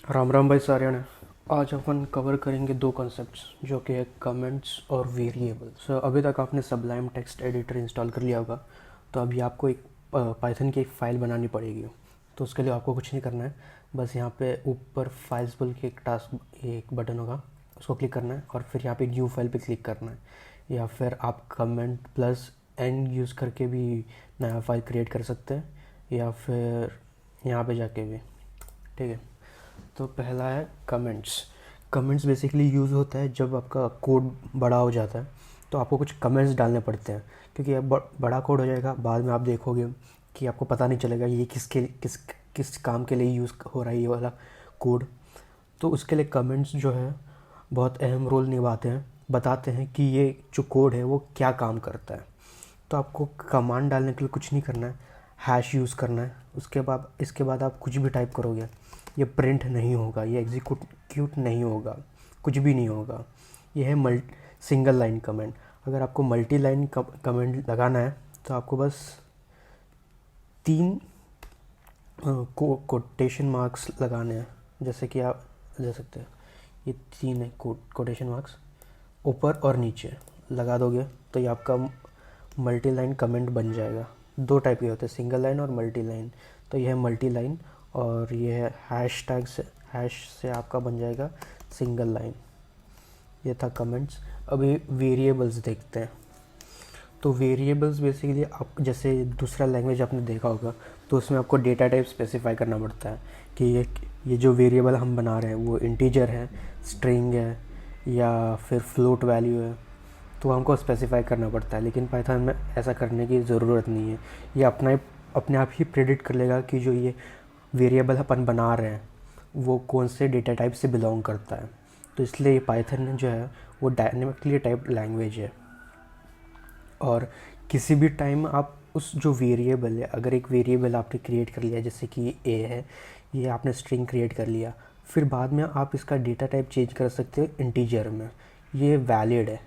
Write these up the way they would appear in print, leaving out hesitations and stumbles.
राम राम भाई सारे ने। आज अपन कवर करेंगे दो कॉन्सेप्ट्स जो कि है कमेंट्स और वेरिएबल्स। अभी तक आपने सबलाइम टेक्स्ट एडिटर इंस्टॉल कर लिया होगा, तो अभी आपको एक पाइथन की एक फ़ाइल बनानी पड़ेगी। तो उसके लिए आपको कुछ नहीं करना है, बस यहाँ पे ऊपर फाइल्स बोल के एक बटन होगा, उसको क्लिक करना है और फिर यहाँ पे न्यू फाइल पे क्लिक करना है, या फिर आप कमेंट प्लस एन यूज़ करके भी नया फाइल क्रिएट कर सकते हैं, या फिर यहाँ पे जाके भी। ठीक है, तो पहला है कमेंट्स। कमेंट्स बेसिकली यूज़ होता है जब आपका कोड बड़ा हो जाता है, तो आपको कुछ कमेंट्स डालने पड़ते हैं, क्योंकि अब बड़ा कोड हो जाएगा, बाद में आप देखोगे कि आपको पता नहीं चलेगा ये किस काम के लिए यूज़ हो रहा है ये वाला कोड। तो उसके लिए कमेंट्स जो है बहुत अहम रोल निभाते हैं, बताते हैं कि ये जो कोड है वो क्या काम करता है। तो आपको कमांड डालने के लिए कुछ नहीं करना है, हैश यूज़ करना है। इसके बाद आप कुछ भी टाइप करोगे, ये प्रिंट नहीं होगा, ये एग्जीक्यूट नहीं होगा, कुछ भी नहीं होगा। ये है सिंगल लाइन कमेंट। अगर आपको मल्टी लाइन कमेंट लगाना है तो आपको बस 3 कोटेशन मार्क्स लगाने हैं, जैसे कि आप ले सकते हैं, ये 3 है कोटेशन मार्क्स, ऊपर और नीचे लगा दोगे तो ये आपका मल्टी लाइन कमेंट बन जाएगा। 2 टाइप के होते हैं, सिंगल लाइन और मल्टी लाइन। तो यह है मल्टी लाइन, और ये है हैश से आपका बन जाएगा सिंगल लाइन। ये था कमेंट्स। अभी वेरिएबल्स देखते हैं। तो वेरिएबल्स बेसिकली आप जैसे दूसरा लैंग्वेज आपने देखा होगा, तो उसमें आपको डेटा टाइप स्पेसिफाई करना पड़ता है कि ये जो वेरिएबल हम बना रहे हैं वो इंटीजर है, स्ट्रिंग है, या फिर फ्लोट वैल्यू है। तो हमको स्पेसिफाई करना पड़ता है, लेकिन पाइथन में ऐसा करने की ज़रूरत नहीं है। ये अपने आप ही प्रेडिक्ट कर लेगा कि जो ये वेरिएबल अपन बना रहे हैं वो कौन से डेटा टाइप से बिलोंग करता है। तो इसलिए ये पाइथन जो है वो डायनेमिकली टाइप लैंग्वेज है, और किसी भी टाइम आप उस जो वेरिएबल है, अगर एक वेरिएबल आपने क्रिएट कर लिया जैसे कि ए है, ये आपने स्ट्रिंग क्रिएट कर लिया, फिर बाद में आप इसका डेटा टाइप चेंज कर सकते हो इंटीजर में। ये वैलिड है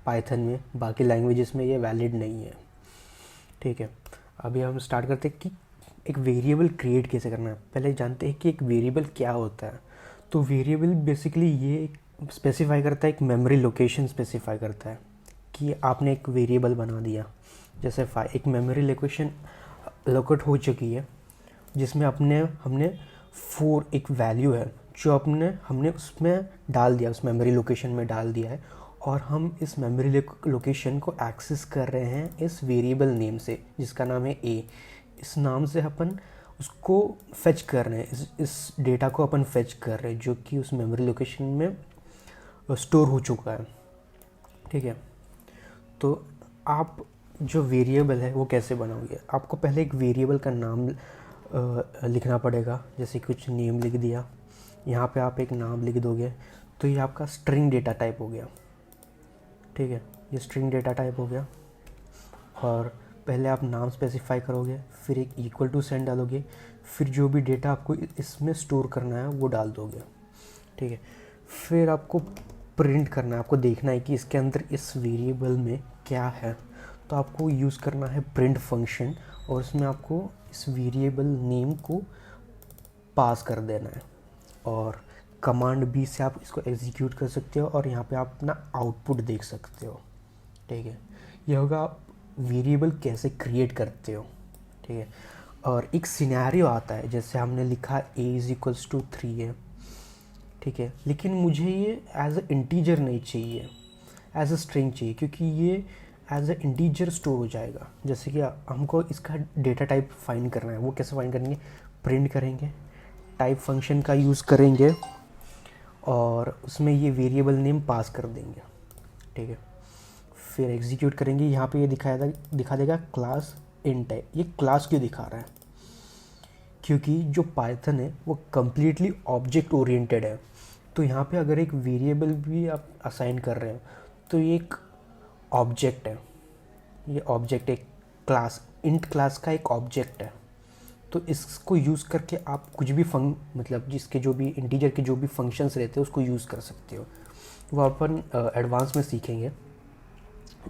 पाइथन में, बाकी लैंग्वेजेस में ये वैलिड नहीं है। ठीक है, अभी हम स्टार्ट करते हैं कि एक वेरिएबल क्रिएट कैसे करना है। पहले जानते हैं कि एक वेरिएबल क्या होता है। तो वेरिएबल बेसिकली ये स्पेसिफाई करता है, एक मेमोरी लोकेशन स्पेसिफाई करता है कि आपने एक वेरिएबल बना दिया, जैसे एक मेमोरी लोकेशन लोकेट हो चुकी है, जिसमें हमने 4 एक वैल्यू है जो हमने उसमें डाल दिया, उस मेमोरी लोकेशन में डाल दिया है, और हम इस मेमोरी लोकेशन को एक्सेस कर रहे हैं इस वेरिएबल नेम से, जिसका नाम है ए। इस नाम से अपन उसको फेच कर रहे हैं, इस डेटा को अपन फेच कर रहे हैं जो कि उस मेमोरी लोकेशन में स्टोर हो चुका है। ठीक है, तो आप जो वेरिएबल है वो कैसे बनाओगे। आपको पहले एक वेरिएबल का नाम लिखना पड़ेगा, जैसे कुछ नेम लिख दिया, यहाँ पे आप एक नाम लिख दोगे, तो ये आपका स्ट्रिंग डेटा टाइप हो गया। ठीक है, ये स्ट्रिंग डेटा टाइप हो गया, और पहले आप नाम स्पेसिफाई करोगे, फिर एक इक्वल टू साइन डालोगे, फिर जो भी डेटा आपको इसमें स्टोर करना है वो डाल दोगे। ठीक है, फिर आपको प्रिंट करना है, आपको देखना है कि इसके अंदर इस वेरिएबल में क्या है। तो आपको यूज़ करना है प्रिंट फंक्शन, और उसमें आपको इस वेरिएबल नेम को पास कर देना है, और कमांड बी से आप इसको एग्जीक्यूट कर सकते हो, और यहाँ पे आप अपना आउटपुट देख सकते हो। ठीक है, ये होगा आप वेरिएबल कैसे क्रिएट करते हो। ठीक है, और एक सिनेरियो आता है, जैसे हमने लिखा a = 3 है। ठीक है, लेकिन मुझे ये एज अ इंटीजर नहीं चाहिए, एज अ स्ट्रिंग चाहिए, क्योंकि ये एज अ इंटीजर स्टोर हो जाएगा। जैसे कि हमको इसका डेटा टाइप फाइंड करना है, वो कैसे फाइंड करेंगे, प्रिंट करेंगे, टाइप फंक्शन का यूज़ करेंगे, और उसमें ये वेरिएबल नेम पास कर देंगे। ठीक है, फिर एग्जीक्यूट करेंगे, यहाँ पे ये दिखा देगा क्लास इंट है। ये क्लास क्यों दिखा रहा है, क्योंकि जो पाइथन है वो कम्प्लीटली ऑब्जेक्ट ओरिएंटेड है। तो यहाँ पे अगर एक वेरिएबल भी आप असाइन कर रहे हैं तो ये एक ऑब्जेक्ट है, ये ऑब्जेक्ट एक क्लास, इंट क्लास का एक ऑब्जेक्ट है। तो इसको यूज़ करके आप कुछ भी मतलब जिसके जो भी इंटीजर के जो भी फंक्शंस रहते हैं उसको यूज़ कर सकते हो। वो अपन एडवांस में सीखेंगे,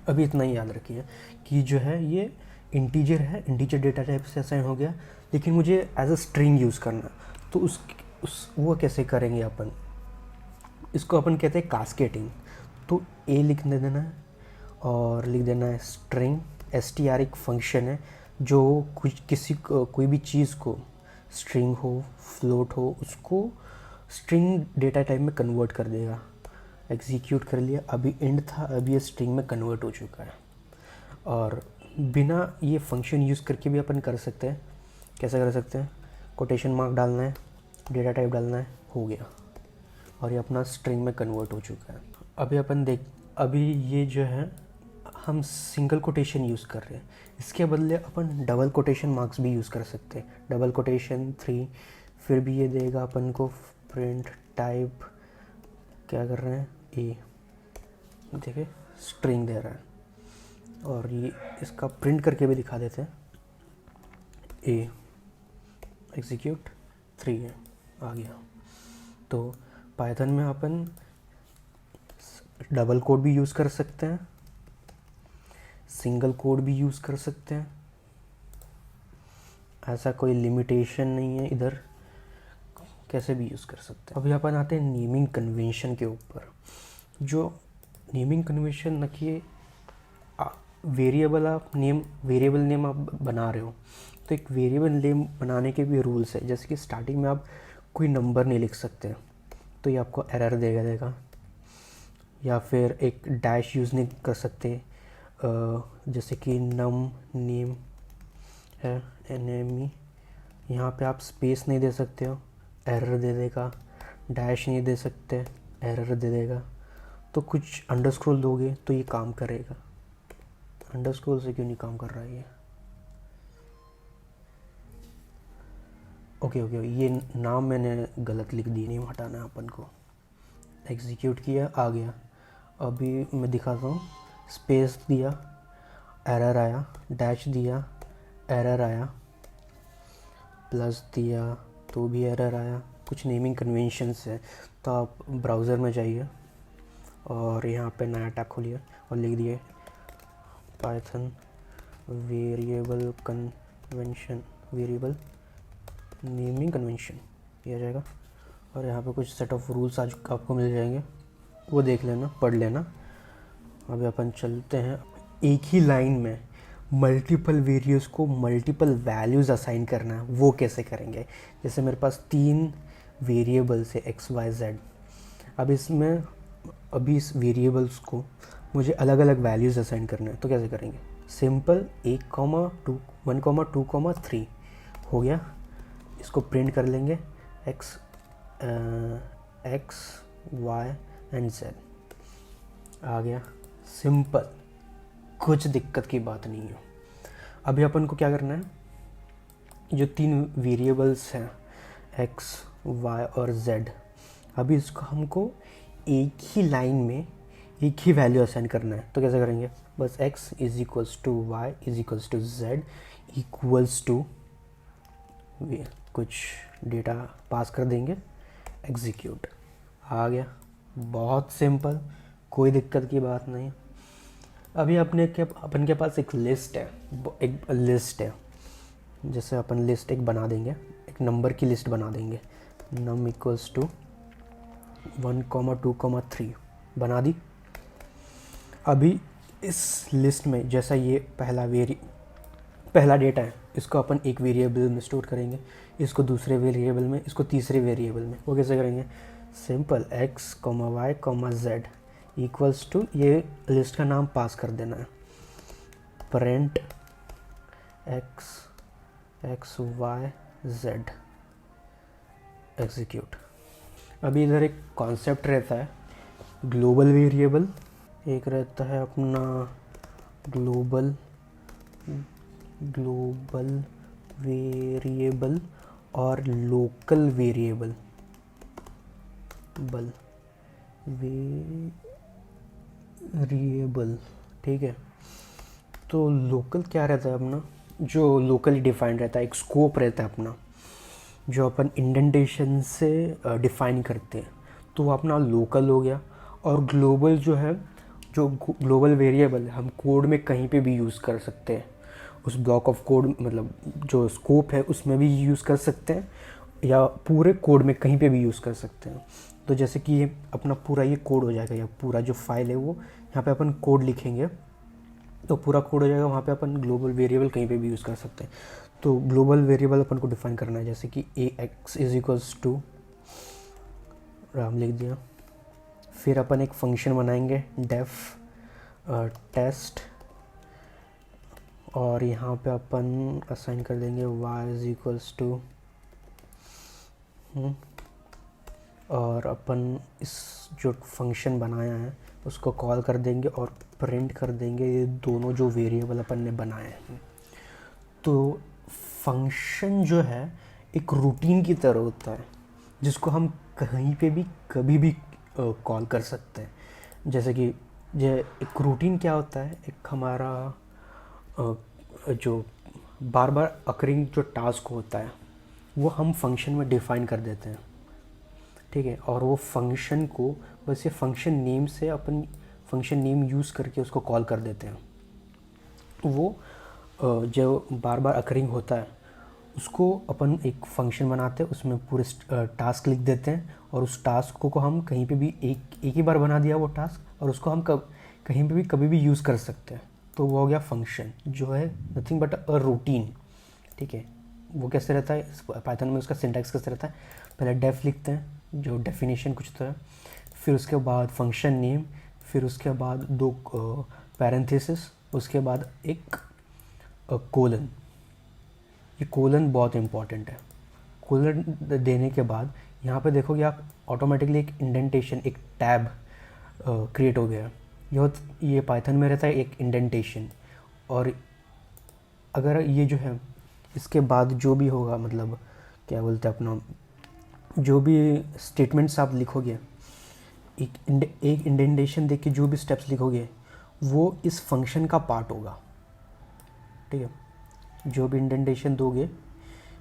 अभी इतना ही याद रखिए कि जो है ये इंटीजर है, इंटीजर डेटा टाइप से असाइन हो गया, लेकिन मुझे एज अ स्ट्रिंग यूज़ करना, तो वो कैसे करेंगे अपन, इसको अपन कहते हैं कास्केटिंग। तो ए लिख देना है और लिख देना है स्ट्रिंग। str एक फंक्शन है जो कोई भी चीज़ को, स्ट्रिंग हो फ्लोट हो, उसको स्ट्रिंग डेटा टाइप में कन्वर्ट कर देगा। एग्जीक्यूट कर लिया, अभी इंड था, अभी ये स्ट्रिंग में कन्वर्ट हो चुका है। और बिना ये फंक्शन यूज़ करके भी अपन कर सकते हैं। कैसे कर सकते हैं, कोटेशन मार्क डालना है, डेटा टाइप डालना है, हो गया, और ये अपना स्ट्रिंग में कन्वर्ट हो चुका है। अभी ये जो है हम सिंगल कोटेशन यूज़ कर रहे हैं, इसके बदले अपन डबल कोटेशन मार्क्स भी यूज़ कर सकते हैं। डबल कोटेशन 3, फिर भी ये देगा अपन को प्रिंट टाइप, क्या कर रहे हैं, ए, देखिए स्ट्रिंग दे रहा है। और ये इसका प्रिंट करके भी दिखा देते हैं, ए एग्जीक्यूट 3 है, आ गया। तो पाइथन में अपन डबल कोड भी यूज़ कर सकते हैं, सिंगल कोड भी यूज़ कर सकते हैं, ऐसा कोई लिमिटेशन नहीं है इधर, कैसे भी यूज़ कर सकते हैं। अभी अपन आते हैं नेमिंग कन्वेंशन के ऊपर। जो नेमिंग कन्वेंशन न कि वेरिएबल नेम आप बना रहे हो, तो एक वेरिएबल नेम बनाने के भी रूल्स है। जैसे कि स्टार्टिंग में आप कोई नंबर नहीं लिख सकते, तो ये आपको एरर देगा। या फिर एक डैश यूज़ नहीं कर सकते, जैसे कि नेम है एनएमई, यहाँ पे आप स्पेस नहीं दे सकते हो, एरर दे देगा। डैश नहीं दे सकते, एरर दे देगा। तो कुछ अंडरस्कोर दोगे तो ये काम करेगा। अंडरस्कोर से क्यों नहीं काम कर रहा है ये, ओके, ये नाम मैंने गलत लिख दी, नहीं हटाना है अपन को। एग्जीक्यूट किया, आ गया। अभी मैं दिखाता हूँ, स्पेस दिया, एरर आया, डैश दिया, एरर आया, प्लस दिया तो भी एरर आया। कुछ नेमिंग कन्वेंशंस है, तो आप ब्राउज़र में जाइए और यहाँ पे नया टैब खोलिए और लिख दिए पाइथन वेरिएबल नेमिंग कन्वेंशन, ये आ जाएगा। और यहाँ पे कुछ सेट ऑफ रूल्स आज आपको मिल जाएंगे, वो देख लेना, पढ़ लेना। अभी अपन चलते हैं, एक ही लाइन में मल्टीपल वेरिएबल्स को मल्टीपल वैल्यूज़ असाइन करना है, वो कैसे करेंगे। जैसे मेरे पास 3 वेरिएबल्स है x y z। अभी इस वेरिएबल्स को मुझे अलग अलग वैल्यूज़ असाइन करना है, तो कैसे करेंगे, सिंपल 1,2,3 हो गया। इसको प्रिंट कर लेंगे x y एंड z, आ गया, सिंपल, कुछ दिक्कत की बात नहीं है। अभी अपन को क्या करना है, जो 3 वेरिएबल्स हैं x y और z, अभी इसको हमको एक ही लाइन में एक ही वैल्यू असाइन करना है। तो कैसे करेंगे, बस x is equals to y is equals to z equals to कुछ डेटा पास कर देंगे, एग्जीक्यूट, आ गया। बहुत सिंपल, कोई दिक्कत की बात नहीं। अभी अपन के पास एक लिस्ट है, जैसे अपन लिस्ट एक बना देंगे, एक नंबर की लिस्ट बना देंगे, num इक्वल्स टू 1,2,3 बना दी। अभी इस लिस्ट में जैसा ये पहला डेटा है, इसको अपन एक वेरिएबल में स्टोर करेंगे, इसको दूसरे वेरिएबल में, इसको तीसरे वेरिएबल में। वो कैसे करेंगे, simple x, y, z equals to, ये लिस्ट का नाम पास कर देना है, print x y z, execute. अभी इधर एक कॉन्सेप्ट रहता है ग्लोबल वेरिएबल, एक रहता है अपना ग्लोबल वेरिएबल और लोकल वेरिएबल ठीक है। तो लोकल क्या रहता है अपना, जो लोकली डिफाइंड रहता है, एक स्कोप रहता है अपना, जो अपन इंडेंटेशन से डिफाइन करते हैं, तो वो अपना लोकल हो गया। और ग्लोबल जो है, जो ग्लोबल वेरिएबल है, हम कोड में कहीं पे भी यूज़ कर सकते हैं, उस ब्लॉक ऑफ कोड, मतलब जो स्कोप है उसमें भी यूज़ कर सकते हैं, या पूरे कोड में कहीं पे भी यूज़ कर सकते हैं। तो जैसे कि ये अपना पूरा ये कोड हो जाएगा, या पूरा जो फाइल है वो यहाँ पे अपन कोड लिखेंगे तो पूरा कोड हो जाएगा। वहाँ पे अपन ग्लोबल वेरिएबल कहीं पे भी यूज़ कर सकते हैं। तो ग्लोबल वेरिएबल अपन को डिफाइन करना है, जैसे कि ax is equals to Ram लिख दिया। फिर अपन एक फंक्शन बनाएंगे डेफ टेस्ट, और यहाँ पे अपन असाइन कर देंगे y इज इक्वल्स टू, और अपन इस जो फंक्शन बनाया है उसको कॉल कर देंगे और प्रिंट कर देंगे ये दोनों जो वेरिएबल अपन ने बनाए हैं। तो फंक्शन जो है एक रूटीन की तरह होता है जिसको हम कहीं पे भी कभी भी कॉल कर सकते हैं। जैसे कि ये एक रूटीन क्या होता है, एक हमारा जो बार बार अकरिंग जो टास्क होता है वो हम फंक्शन में डिफ़ाइन कर देते हैं, ठीक है। और वो फंक्शन को बस ये फंक्शन नेम से अपन फंक्शन नेम यूज़ करके उसको कॉल कर देते हैं। वो जो बार बार अकरिंग होता है उसको अपन एक फंक्शन बनाते हैं, उसमें पूरे टास्क लिख देते हैं, और उस टास्क को हम कहीं पे भी एक ही बार बना दिया वो टास्क, और उसको हम कहीं पे भी कभी भी यूज़ कर सकते हैं। तो वो हो गया फंक्शन, जो है नथिंग बट अ रूटीन, ठीक है। वो कैसे रहता है पाइथन में, उसका सिंटैक्स कैसे रहता है, पहले डेफ लिखते हैं जो डेफिनेशन कुछ तो है, फिर उसके बाद फंक्शन नेम, फिर उसके बाद दो पैरेंथेसिस, उसके बाद एक कोलन। ये कोलन बहुत इंपॉर्टेंट है। कोलन देने के बाद यहाँ पे देखोगे आप ऑटोमेटिकली एक इंडेंटेशन, एक टैब क्रिएट हो गया। ये पाइथन में रहता है एक इंडेंटेशन। और अगर ये जो है इसके बाद जो भी होगा, मतलब क्या बोलते हैं अपना, जो भी स्टेटमेंट्स आप लिखोगे, एक इंडेंटेशन देख के जो भी स्टेप्स लिखोगे वो इस फंक्शन का पार्ट होगा, ठीक है। जो भी इंडेंटेशन दोगे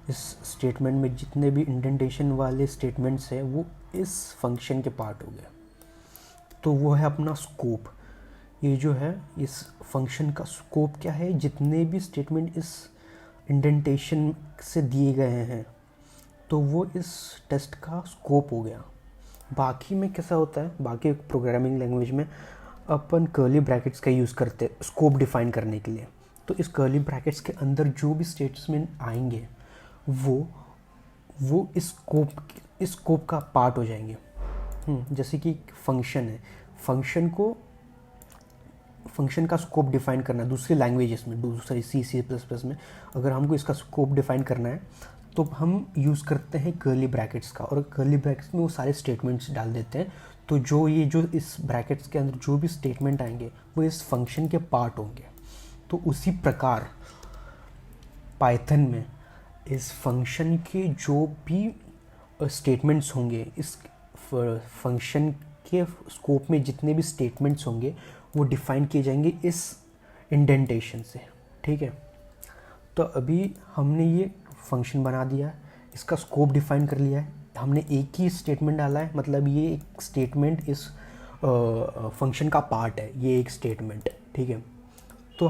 इस स्टेटमेंट में, जितने भी इंडेंटेशन वाले स्टेटमेंट्स हैं वो इस फंक्शन के पार्ट हो गए। तो वो है अपना स्कोप। ये जो है इस फंक्शन का स्कोप क्या है, जितने भी स्टेटमेंट इस इंडेंटेशन से दिए गए हैं तो वो इस टेस्ट का स्कोप हो गया। बाकी में कैसा होता है, बाकी प्रोग्रामिंग लैंग्वेज में अपन कर्ली ब्रैकेट्स का यूज़ करते हैं स्कोप डिफाइन करने के लिए। तो इस कर्ली ब्रैकेट्स के अंदर जो भी स्टेटमेंट आएंगे वो इस स्कोप का पार्ट हो जाएंगे। जैसे कि फंक्शन है, फंक्शन का स्कोप डिफाइन करना है दूसरी लैंग्वेजेस में, दूसरी C++ में अगर हमको इसका स्कोप डिफाइन करना है तो हम यूज़ करते हैं कर्ली ब्रैकेट्स का, और कर्ली ब्रैकेट्स में वो सारे स्टेटमेंट्स डाल देते हैं। तो जो इस ब्रैकेट्स के अंदर जो भी स्टेटमेंट आएंगे वो इस फंक्शन के पार्ट होंगे। तो उसी प्रकार पाइथन में इस फंक्शन के जो भी स्टेटमेंट्स होंगे, इस फंक्शन के स्कोप में जितने भी स्टेटमेंट्स होंगे वो डिफ़ाइन किए जाएंगे इस इंडेंटेशन से, ठीक है। तो अभी हमने ये फंक्शन बना दिया, इसका स्कोप डिफ़ाइन कर लिया है, हमने एक ही स्टेटमेंट डाला है, मतलब ये एक स्टेटमेंट इस फंक्शन का पार्ट है, ये एक स्टेटमेंट, ठीक है। तो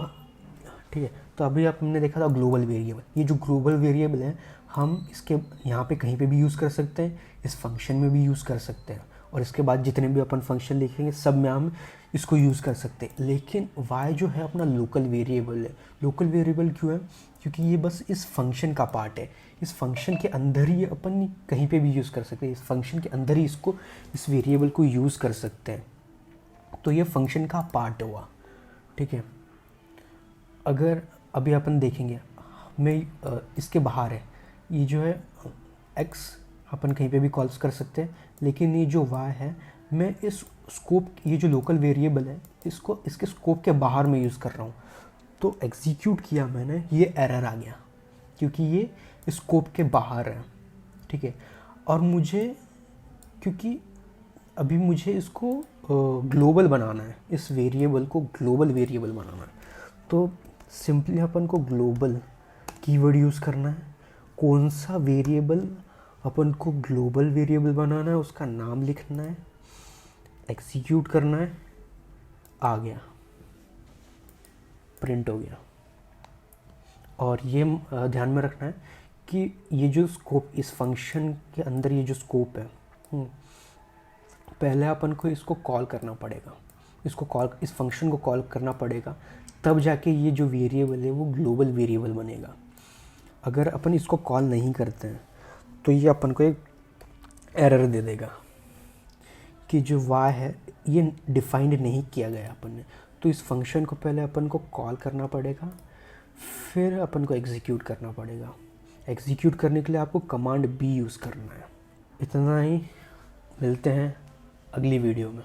ठीक है, तो अभी हमने देखा था ग्लोबल वेरिएबल। ये जो ग्लोबल वेरिएबल है हम इसके यहाँ पे कहीं पे भी यूज़ कर सकते हैं, इस फंक्शन में भी यूज़ कर सकते हैं, और इसके बाद जितने भी अपन फंक्शन लिखेंगे सब में हम इसको यूज़ कर सकते हैं। लेकिन y जो है अपना लोकल वेरिएबल है। लोकल वेरिएबल क्यों है? क्योंकि ये बस इस फंक्शन का पार्ट है, इस फंक्शन के अंदर ही अपन कहीं पे भी यूज़ कर सकते हैं, इस फंक्शन के अंदर ही इस वेरिएबल को यूज़ कर सकते हैं। तो ये फंक्शन का पार्ट हुआ, ठीक है। अगर अभी अपन देखेंगे मैं इसके बाहर है, ये जो है x अपन कहीं पे भी कॉल्स कर सकते हैं, लेकिन ये जो y है मैं इस स्कोप, ये जो लोकल वेरिएबल है इसको इसके स्कोप के बाहर में यूज़ कर रहा हूँ। तो एग्जीक्यूट किया मैंने, ये एरर आ गया क्योंकि ये स्कोप के बाहर है, ठीक है। और क्योंकि अभी मुझे इसको ग्लोबल बनाना है, इस वेरिएबल को ग्लोबल वेरिएबल बनाना है। तो सिंपली अपन को ग्लोबल कीवर्ड यूज़ करना है। कौन सा वेरिएबल अपन को ग्लोबल वेरिएबल बनाना है उसका नाम लिखना है, एग्जीक्यूट करना है, आ गया, प्रिंट हो गया। और ये ध्यान में रखना है कि ये जो स्कोप, इस फंक्शन के अंदर ये जो स्कोप है, पहले अपन को इसको कॉल करना पड़ेगा, इस फंक्शन को कॉल करना पड़ेगा, तब जाके ये जो वेरिएबल है वो ग्लोबल वेरिएबल बनेगा। अगर अपन इसको कॉल नहीं करते हैं तो ये अपन को एक एरर दे देगा कि जो y है ये डिफाइंड नहीं किया गया अपन ने। तो इस फंक्शन को पहले अपन को कॉल करना पड़ेगा, फिर अपन को एग्जीक्यूट करना पड़ेगा। एग्जीक्यूट करने के लिए आपको कमांड B यूज़ करना है। इतना ही, मिलते हैं अगली वीडियो में।